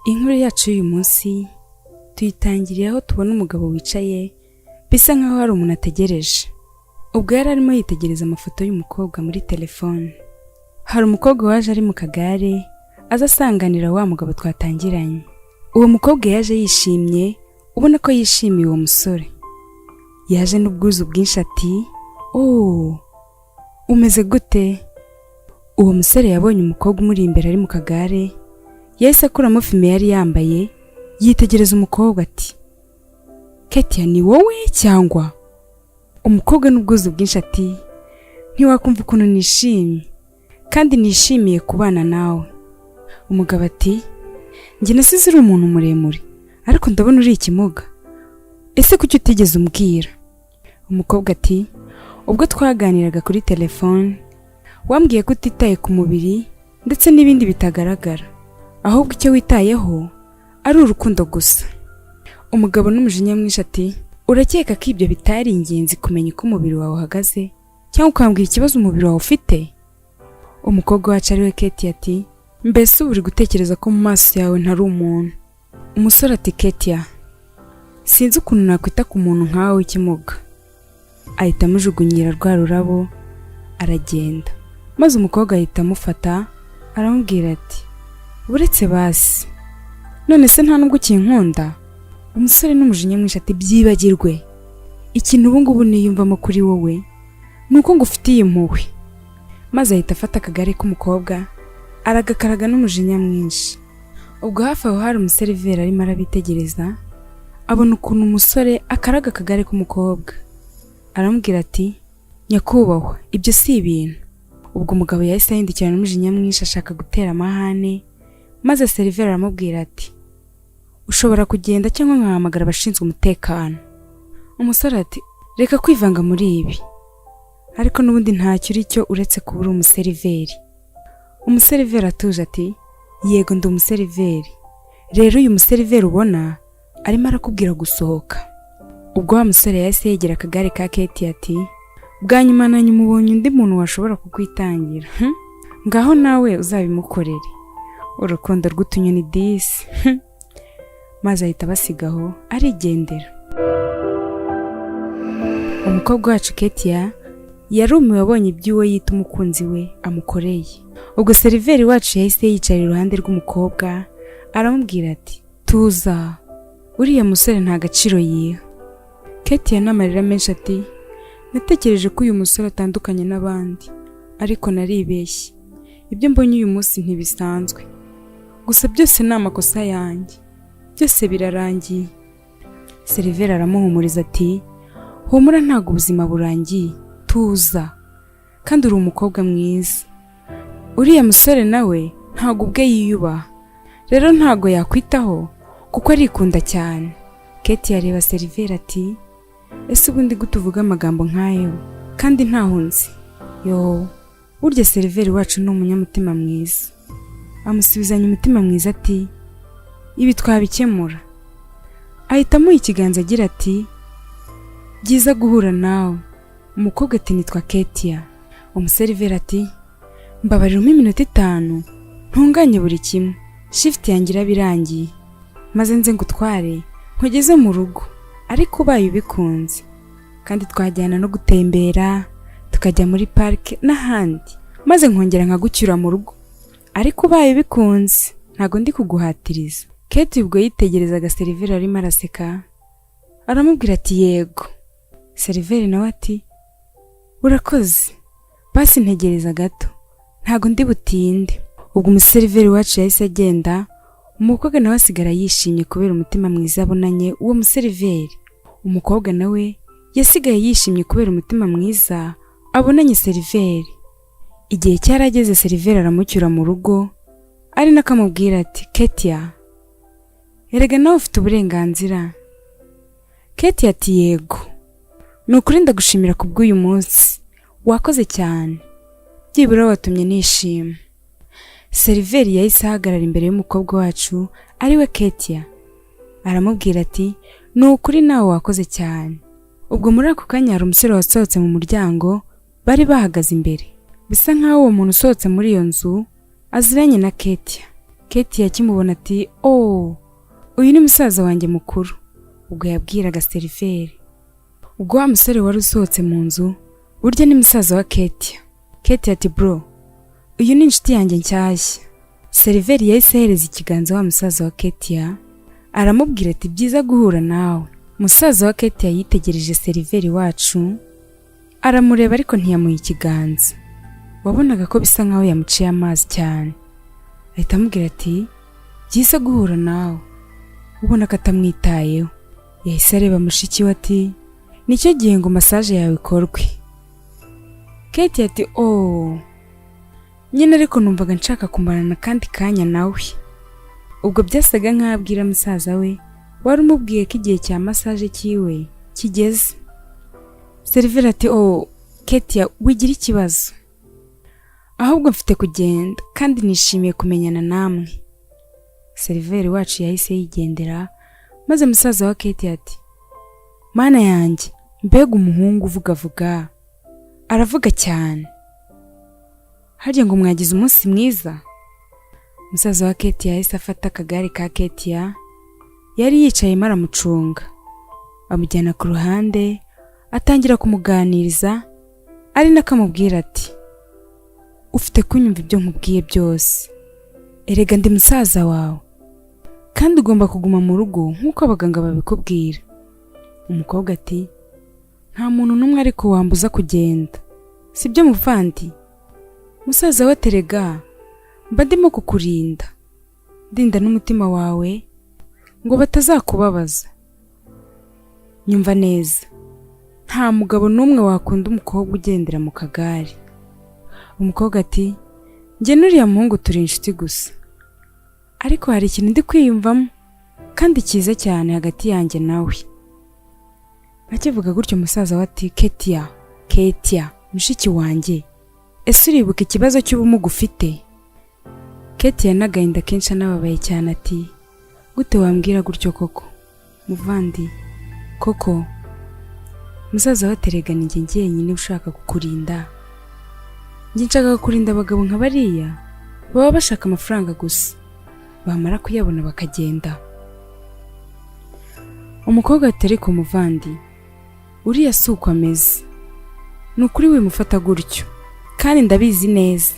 Inkuru yacu y'uyu munsi tuyitangiriye aho tubona umugabo wicaye bisa nkaho hari umuntu ategereje. Ubwo yari arimo yitegereza amafoto y'umukobwa muri telefone. Hari umukobwa waje ari mu kagare aza asanganira wa mugabo twatangiranye. Uwo mukobwa yaje yishimye, ubona ko yishimiye uwo musore. Yaje n'ubwuzu bwinshi ati, "Oh, umeze gute?" Uwo musore yabonye umukobwa umuri imbere ari mu kagare, yahise akuramo fime yari yambaye, yitegereza umukobwa ati, "Ketia, ni wowe cyangwa?" Umukobwa n'ubwuzu bwinshi ati, "Ntiwakumva ukuntu nishimye, kandi nishimiye kubana nawe." Umugabo ati, "Njye nasize uri umuntu muremure, ariko ndabona uri ikimuga. Ese kuki utigeze umbwira?" Umukobwa ati, "Ubwo twaganiraga kuri telefone, wambwiye ko utitaye ku mubiri ndetse n'ibindi bitagaragara, ahubwo icyo witayeho ari urukundo gusa." Umugabo n'umujinya mwinshi ati, "Urakeka ko ibyo bitari ingenzi kumenya uko umubiri wawe uhagaze, cyangwa ukambwira ikibazo umubiri wawe ufite?" Umukobwa wacu ariwe Ketia ati, "Mbese uri gutekereza ko mu maso yawe ntari umuntu?" Umusore ati, "Ketia, sinzi ukuntu nakwita ku muntu nkawe w'ikimuga." Ahita amujugunyira rwa rurabo aragenda. Maze umukobwa ahita amufata aramubwira ati, "Buretse basi, none se nta nubwo ukinkunda?" Umusore n'umujinya mwinshi ati, "Byibagirwe. Ikintu ubu ngubu niyumvamo kuri wowe ni uko ngufitiye impuhwe." Maze ahita afata akagare k'umukobwa aragakaraga n'umujinya mwinshi. Ubwo hafi aho hari umuseriveri arimo arabitegereza, abona ukuntu umusore akaraga akagare k'umukobwa. Aramubwira ati, "Nyakubahwa, ibyo si ibintu." Ubwo umugabo yahise ahindukira n'umujinya mwinshi ashaka gutera amahane, maze seriveri aramubwira ati, "Ushobora kugenda cyangwa nkahamagara abashinzwe umutekano." Umusore ati, "Reka kwivanga muri ibi." Ariko n'ubundi ntacyo uri cyo uretse kuba uri umuseriveri. Umuseriveri atuje ati, "Yego, ndi umuseriveri. Rero uyu museriveri ubona arimo arakubwira gusohoka." Ubwo wa musore yahise yegera akagare ka Ketia ati, "Bwa nyuma na nyuma ubonye undi muntu washobora kukwitangira. Ngaho nawe uzabimukorere. Urukundo rw'utunyoni disi." Maze ahita basigaho arigendera. Umukobwa wacu Ketia yarumiwe abonye iby'uwo yita umukunzi we amukoreye. Ubwo seriveri wacu yahise yicara iruhande rw'umukobwa aramubwira ati, "Tuza, uriya musore nta gaciro yiha." Ketia n'amarira menshi ati, "Natekereje ko uyu musore atandukanye n'abandi, ariko naribeshye. Ibyo mbonye uyu munsi ntibisanzwe. Gusa byose ni amakosa yanjye. Byose birarangiye." Seriveri aramuhumuriza ati, "Humura, ntago ubuzima burangiye. Tuza, kandi uri umukobwa mwiza. Uriya musore nawe ntago ubwe yiyubaha, rero ntago yakwitaho kuko arikunda cyane." Ketia areba seriveri ati, "Ese ubundi gute uvuga amagambo nk'ayo kandi ntaho nzi?" "Yo, burya seriveri wacu ni umunyamutima mwiza." Amusubizanya umutima mwiza ati, "Ibi twabikemura." Ahita amuha ikiganza agira ati, "Byiza guhura nawe." Umukobwa ati, "Nitwa Ketia." Umuseriveri ati, "Mbabarira umpe iminota 5 ntunganye buri kimwe. Shift yanjye irabirangiye, maze nze ngutware nkugeze mu rugo, ariko ubaye ubikunze. Kandi twajyana no gutembera, tukajya muri parike n'ahandi, maze nkongera nkagucyura mu rugo, ariko ubaye ubikunze, ntago ndi kuguhatiriza." Ketia ubwo yitegerezaga seriveri arimo araseka, aramubwira ati, "Yego." Seriveri nawe ati, "Urakoze, basi ntegereza gato, ntago ndi butinde." Ubwo umuseriveri wacu yahise agenda, umukobwa nawe asigara yishimye kubera umutima mwiza abonanye uwo museriveri. Umukobwa nawe yasigaye yishimye kubera umutima mwiza abonanye seriveri. Igihe cyarageze seriveri aramucyura mu rugo, ari nakamubwira ati, "Ketia, erega nawe ufite uburenganzira." Ketia ati, "Yego, ni ukuri ndagushimira kubw'uyu munsi, wakoze cyane. Byibura watumye nishima." Seriveri yahise ahagarara imbere y'umukobwa wacu ariwe Ketia, aramubwira ati, "Ni ukuri nawe wakoze cyane." Ubwo muri ako kanya hari umusore wasohotse mu muryango, bari bahagaze imbere. Bisa nkaho uwo muntu usohotse muri iyo nzu aziranye na Ketia. Katie akimubona ati "Oh, uyu ni musaza wanjye mukuru." Ubwo yabwiraga seriveri. Ubwo wa musore wari usohotse mu nzu, burya ni musaza wa Katie. Katie ati "Bro, uyu ni inshuti yanjye nshyashya." Seriveri yahise ahereza ikiganza wa musaza wa Katie, aramubwira ati "Byiza guhura nawe." Musaza wa Katie yitegereje seriveri wacu, aramureba ariko ntiyamuha ikiganza. Wabonaga ko bisa nkaho yamuciye amazi cyane. Ahita amubwira ati "Byiza guhura nawe." Ubona ko atamwitayeho. Yahise areba mushiki we ati "Nicyo gihe ngo massage yawe ikorwe." Katie ati "Oh, nyine ariko numvaga nshaka kumarana kandi kanya nawe." Ubwo byasaga nkaho abwira musaza we wari umubwiye ko igihe cya massage kiwe kigeze. Seriveri ati "Oh, Katie, wigira ikibazo. Ahubwo mfite kugenda kandi nishimiye kumenyana namwe." Seriveri wacu yahise yigendera, maze musaza wa Katie ati "Mana yanjye, mbega umuhungu uvuga aravuga cyane. Harya ngo mwagize umunsi mwiza." Musaza wa Katie yahise afata akagare ka Katie yari yicayemo aramucunga, amujyana ku ruhande, atangira kumuganiriza, ari nakamubwira ati "Ufite kunyumva ibyo nkubwiye byose. Erega ndi musaza wawe kandi ugomba kuguma mu rugo nk'uko abaganga babikubwira." Umukobwa ati "Nta muntu n'umwe ariko wambuza kugenda, sibyo muvandi? Musaza we terega, mba ndimo kukurinda, ndinda n'umutima wawe ngo batazakubabaza. Nyumva neza, nta mugabo n'umwe wakunda umukobwa ugendera mu kagare." Umukobwa ati "Njye n'uriya muhungu turi inshuti gusa, ariko hari ikintu ndi kwiyumvamo kandi cyiza cyane hagati yanjye nawe." Akivuga gutyo musaza we ati Katie, mushiki wanjye, ese uribuka ikibazo cy'ubumuga ufite?" Katie yanagahinda kenshi anababaye cyane ati "Gute wambwira gutyo koko muvandi? Koko musaza we terega ni njye nyine ushaka kukurinda. Njye nshaka kukurinda abagabo nka bariya baba bashaka amafaranga gusa, bamara kuyabona bakagenda." Umukobwa ati "Ariko muvandi, uriya si uko ameze. Ni ukuri wimufata gutyo kandi ndabizi neza."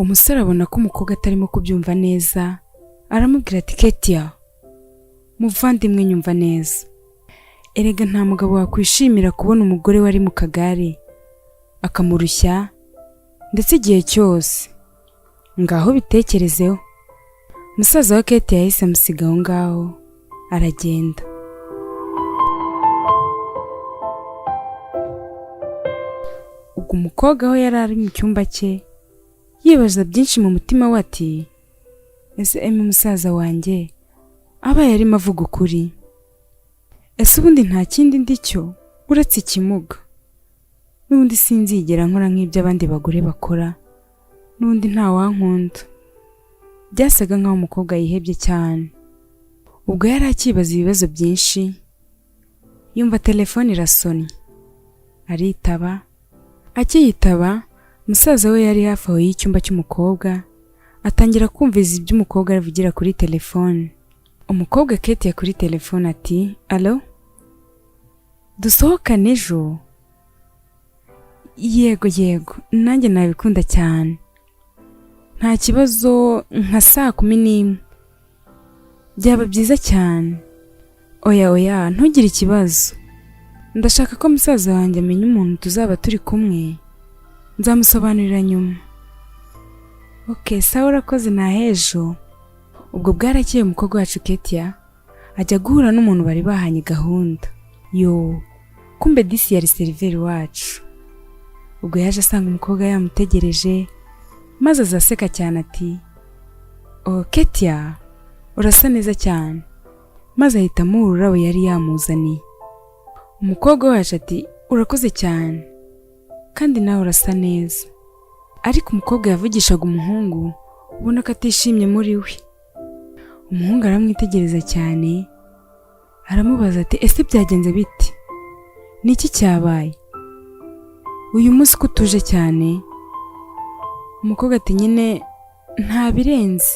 Umusore abona ko umukobwa atarimo kubyumva neza, aramubwira ati "Katie, muvandimwe nyumva neza. Erega nta mugabo wakwishimira kubona umugore wari mu kagare akamurushya ndetse igihe cyose. Ngaho bitekerezeho." Musaza wa Katie yahise amusiga aho ngaho aragenda. Ubwo umukobwa aho yari ari mu cyumba cye yibaza byinshi mu mutima we ati "Ese musaza wanjye abaye arimo avuga ukuri? Ese ubundi nta kindi ndicyo uretse ikimuga? N'ubundi sinzigera nkora nk'ibyo abandi bagore bakora, n'ubundi nta wankunda." Byasaga nkaho umukobwa yihebye cyane. Ubwo yari akibaza ibibazo byinshi, yumva telefone irasonnye, aritaba. Akiyitaba, musaza we yari hafi aho y'icyumba cy'umukobwa, atangira kumviza ibyo umukobwa aravugira kuri telefone. Umukobwa Katie kuri telefone ati "Allo, dusohokane ejo?" Yego, nanjye nabikunda cyane. Nta kibazo, nka 11:00. Byaba byiza cyane. Oya, ntugire ikibazo. Ndashaka ko musaza wanjye amenya umuntu tuzaba turi kumwe. Nzamusobanurira nyuma." "Okay, sawa urakoze nahejo." Ubwo bwarakeye umukobwa wacu Katie ajya guhura n'umuntu bari bahanye gahunda. Kumbe disi yari seriveri wacu. Ubwo yaje asanga umukobwa yamutegereje, maze azaseka cyane ati "Oh Katie, urasa neza cyane." Maze ahita amuha ururabo yari yamuzaniye. Umukobwa wacu ati "Urakoze cyane kandi nawe urasa neza." Ariko umukobwa yavugishaga umuhungu, ubona ko atishimye muri we. Umuhungu aramwitegereza cyane, aramubaza ati "Ese byagenze bite? Niki cyabaye? Uyu munsi ko utuje cyane?" Umukobwa ati "Nyine nta birenze,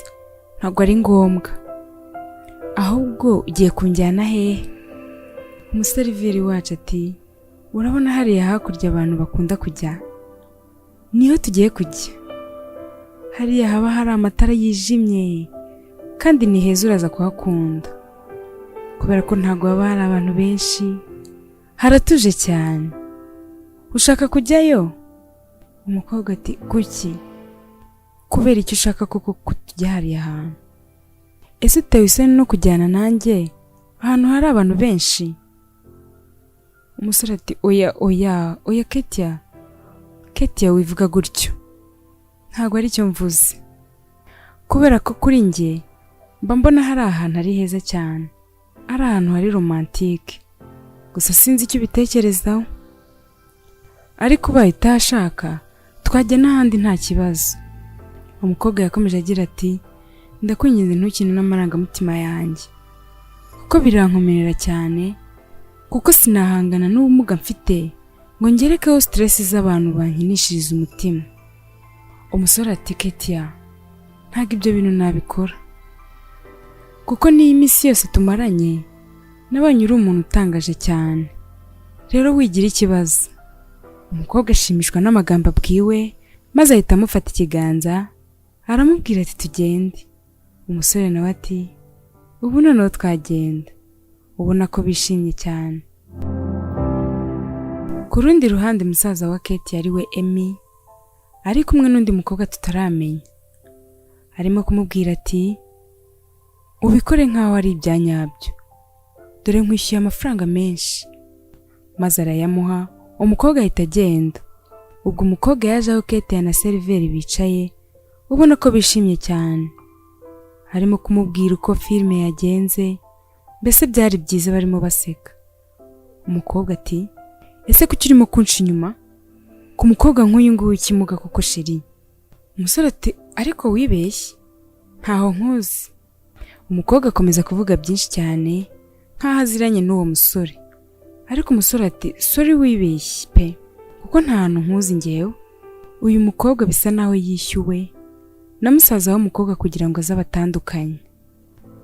ntabwo ari ngombwa, ahubwo ugiye kunjyana hehe? Umuseriveri wacu ati urabona hariya hakurya abantu bakunda kujya, niho tugiye kujya. Hariya haba hari amatara yijimye kandi ni heza, uraza kuhakunda kubera ko ntabwo haba hari abantu benshi, haratuje cyane. Ushaka kujyayo? Umukobwa ati kuki? Kubera icyo ushaka koko kujya hariya hantu? Ese utewe isoni no kujyana nanjye ahantu hari abantu benshi? Umusore ati oya Ketia wivuga gutyo, ntabwo ari cyo mvuze. Kubera ko kuri njye mba mbona hari ahantu ari heza cyane, ari ahantu hari romantike, gusa sinzi icyo ubitekerezaho. Ariko ubaye utashaka twajya n'ahandi nta kibazo. Umukobwa yakomeje agira ati ndakwinginze ntukine n'amarangamutima yanjye, kuko birankomerera cyane, kuko sinahangana n'ubumuga mfite ngo ngerekeho stress z'abantu bankinishiriza umutima. Umusore ati Ketia, ntabwo ibyo bintu nabikora, kuko n'iyi minsi yose tumaranye nabonye uri umuntu utangaje cyane, rero wigira ikibazo. Umukobwa ashimishwa n'amagambo abwiwe, maze ahita amufata ikiganza aramubwira ati tugende. Umusore nawe ati ubu noneho twagenda. Ubona ko bishimye cyane. Ku rundi ruhande musaza wa Ketia ari we Emmy ari kumwe n'undi mukobwa tutaramenya, arimo kumubwira ati ubikore nk'aho ari ibyanyabyo, dore nkwishyuye amafaranga menshi. Maze arayamuha, umukobwa ahita agenda. Ubwo umukobwa yaje aho Ketia na seriveri bicaye, ubona ko bishimye cyane, arimo kumubwira uko filime yagenze, mbese byari byiza, barimo baseka. Umukobwa ati ese kuki urimo kunca inyuma ku mukobwa nk'uyu nguyu kimuga koko sheri? Umusore ati ariko wibeshye, ntaho nkuzi. Umukobwa akomeza kuvuga byinshi cyane nk'aho aziranye n'uwo musore, ariko umusore ati sorry wibeshye pe, kuko nta hantu nkuzi njyewe. Uyu mukobwa bisa naho yishyuwe na musaza w'umukobwa kugira ngo azabatandukanye.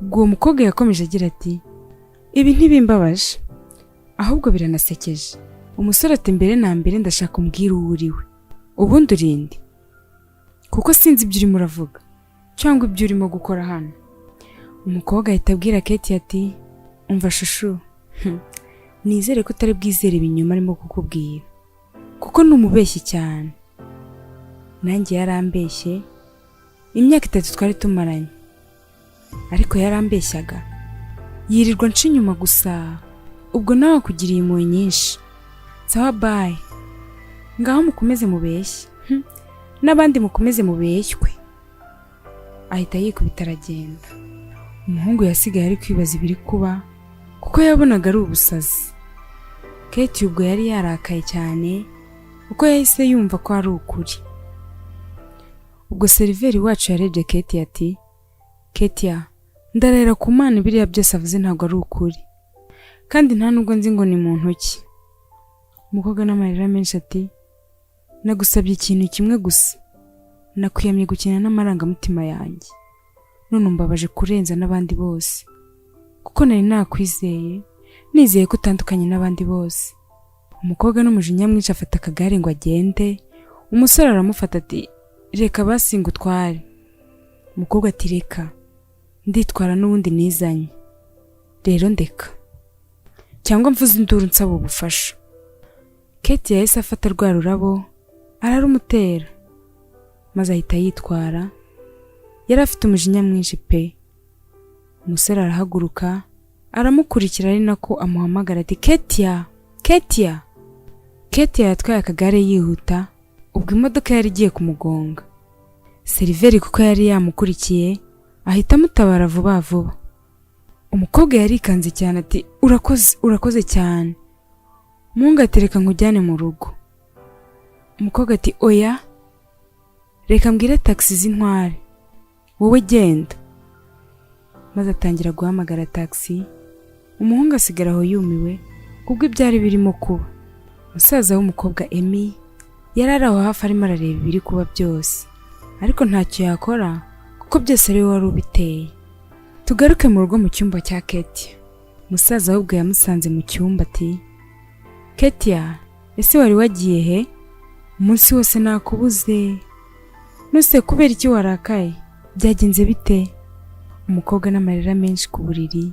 Ubwo uwo mukobwa yakomeje agira ati ibi ntibimbabaje, ahubwo biranasekeje. Umusore ati mbere na mbere ndashaka umbwira uwo uriwe, ubundi urinde, kuko sinzi ibyo urimo uravuga cyangwa ibyo urimo gukora hano. Umukobwa ahita abwira Ketia ati umva shushu, nizere ko utari bwizere ibinyoma arimo kukubwira, kuko numubeshye cyane. Nanjye yarambeshye imyaka 3 twari tumaranye, ariko yarambeshyaga yirirwa nca inyuma gusa. Ubwo nawe akugiriye impuhwe nyinshi. Sawa bye, ngaho mukomeze mubeshye, n'abandi mukomeze mubeshywe. Ahita yikubita aragenda. Umuhungu yasigaye ari kwibaza ibiri kuba, kuko yabonaga ari ubusazi. Ketia ubwo yari yarakaye cyane, kuko yahise yumva ko ari ukuri. Ubwo seriveri wacu yarebye Ketia ati Ketia, ndarahira ku Mana biriya byose avuze ntabwo ari ukuri, kandi nta nubwo nzi ngo ni muntu ki. Umukobwa n'amarira menshi ati nagusabye ikintu kimwe gusa, nakwiyamye gukina n'amarangamutima yanjye, none umbabaje kurenza n'abandi bose, kuko nari nakwizeye, nizeye ko utandukanye n'abandi bose. Umukobwa n'umujinya mwinshi afata akagare ngo agende. Umusore aramufata ati reka basi ngutware. Umukobwa ati reka nditwara n'ubundi nizanye, rero ndeka cyangwa mvuze induru nsaba ubufasha. Ketia yahise afata rwa rurabo ararumutera, maze ahita yitwara. Yari afite umujinya mwinshi pe. Umusore arahaguruka aramukurikira, ari nako amuhamagara ati Ketia. Ketia yatwaye akagare yihuta. Ubwo imodoka yari igiye kumugonga. Seriveri kuko yari yamukurikiye ahita amutabara vuba vuba. Umukobwa yarikanze cyane ati urakoze cyane, mungatereka nkujyane mu rugo. Umukobwa ati oya, reka mbwire taxi z'intware, wowe genda. Maze atangira guhamagara taxi. Umuhungu asigara aho yumiwe kubwo ibyari birimo kuba. Musaza w'umukobwa Emmy yari ari aho hafi arimo arareba ibiri kuba byose, ariko ntacyo yakora ko byose ari we wari ubiteye. Tugaruke mu rugo mu cyumba cya Ketia. Musaza ahubwo yamusanze mu cyumba ati, Ketia, ese wari wagiye he? Umunsi wose nakubuze. Nose kubera iki warakaye? Byagenze bite? Umukobwa n'amarira menshi ku buriri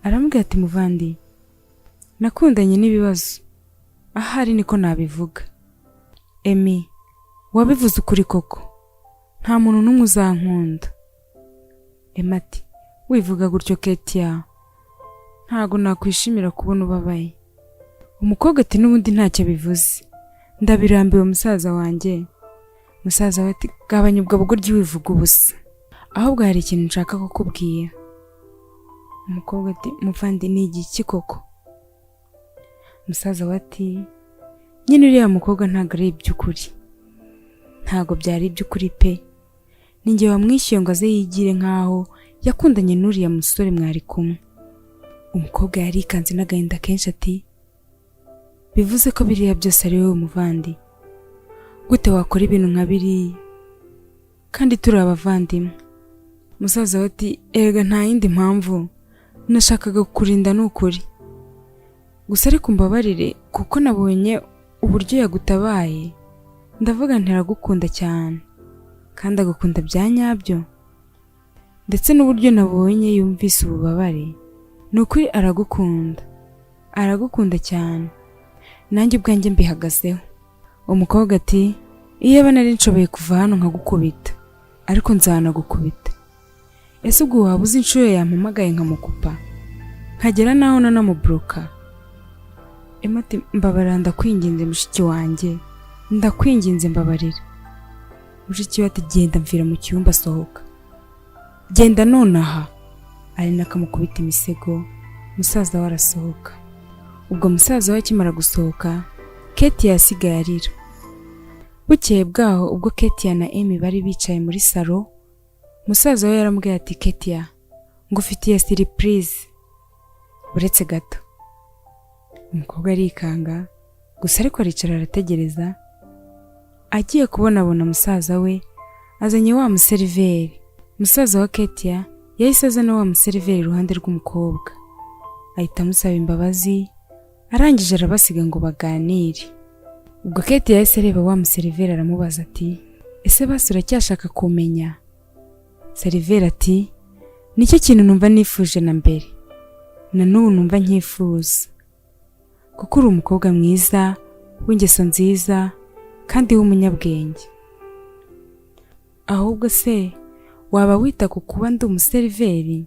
aramubwira ati, muvandi, nakundanye n'ibibazo. Ahari niko nabivuga. Emi, wabivuze ukuri koko. Nta muntu n'umwe uzankunda. Emi ati, wivuga gutyo Ketia, ntago nakwishimira kubona ubabaye. Umukobwa ati, n'ubundi ntacyo bivuze, ndabirambiwe musaza wanjye. Musaza we ati, gabanya ubwo bugoryi wivuga ubusa, ahubwo hari ikintu nshaka kukubwira. Umukobwa ati, muvandi, ni igiki koko? Musaza we ati, nyine uriya mukobwa ntago ari iby'ukuri. Ntago byari iby'ukuri pe. Ninjye wamwishyuye ngo aze yigire nkaho yakundanye n'uriya musore mwari kumwe. Umukobwa yarikanze n'agahinda kenshi ati, bivuze ko biriya byose ari wowe muvandi? Gute wakora ibintu nka biriya kandi turi abavandimwe? Musaza we ati, erega nta yindi mpamvu, nashakaga kukurinda n'ukuri. Gusa ariko mbabarire kuko nabonye uburyo yagutabaye, ndavuga ntiragukunda cyane kandi agukunda bya nyabyo, ndetse n'uburyo nabonye yumvise ububabare, n'ukuri aragukunda cyane, nanjye ubwanjye mbihagazeho. Umukobwa ati, iyo aba nari nshoboye kuva hano nkagukubita, ariko nzanagukubita. Ese ubwo waba uzi inshuro yampamagaye nkamukupa, nkagera naho nanamuburoka? Emi ati, mbabarira ndakwinginze mushiki wanjye, ndakwinginze mbabarira. Mushiki we ati, genda mvira mu cyumba, sohoka, genda nonaha. Ari nakamukubita imisego, musaza we arasohoka. Ubwo musaza we akimara gusohoka, Ketia yasigaye arira. Bukeye bwaho ubwo Ketia na Emi bari bicaye muri salo, musaza we yaramubwiye ati, Ketia, ngufitiye surprise, uretse gato. Umukobwa arikanga, gusa ariko aricara arategereza. Agiye kubonabona musaza we azanye wa museriveri. Musaza wa Ketia yahise azana wa museriveri iruhande rw'umukobwa, ahita amusaba imbabazi, arangije arabasiga ngo baganire. Ubwo Ketia yahise areba wa museriveri aramubaza ati, ese basi uracyashaka kumenya? Seriveri ati, nicyo kintu numva nifuje na mbere, na n'ubu numva nkifuza, kuko uri umukobwa mwiza, w'ingeso nziza kandi w'umunyabwenge. Ahubwo se waba wita ku kuba ndi umuseriveri?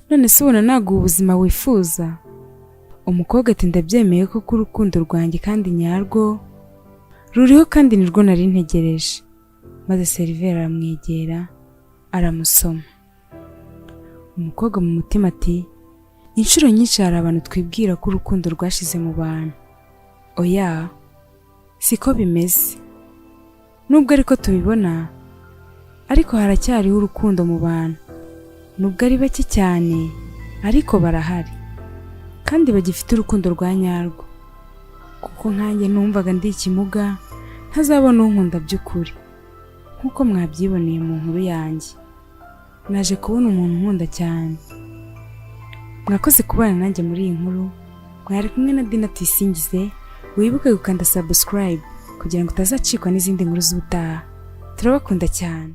None se ubona naguha ubuzima wifuza? Umukobwa ati, ndabyemeye ko urukundo rwanjye kandi nyarwo ruriho kandi nirwo nari ntegereje. Maze seriveri aramwegera aramusoma. Umukobwa mu mutima ati, inshuro nyinshi hari abantu twibwira ko urukundo rwashize mu bantu. Oya, siko bimeze. Nubwo ariko tubibona, ariko haracyariho urukundo mu bantu. Nubwo ari bake cyane, ariko barahari, kandi bagifite urukundo rwa nyarwo. Kuko nkanjye numvaga ndi ikimuga, ntazabona unkunda by'ukuri, nk'uko mwabyiboneye mu nkuru yanjye. Naje kubona umuntu nkunda cyane. Mwakoze kubana nanjye muri iyi nkuru. Mwari kumwe na Dina Tuyisingize. Wibuke gukanda subscribe kugira ngo utazacikwa n'izindi nkuru z'ubutaha. Turabakunda cyane.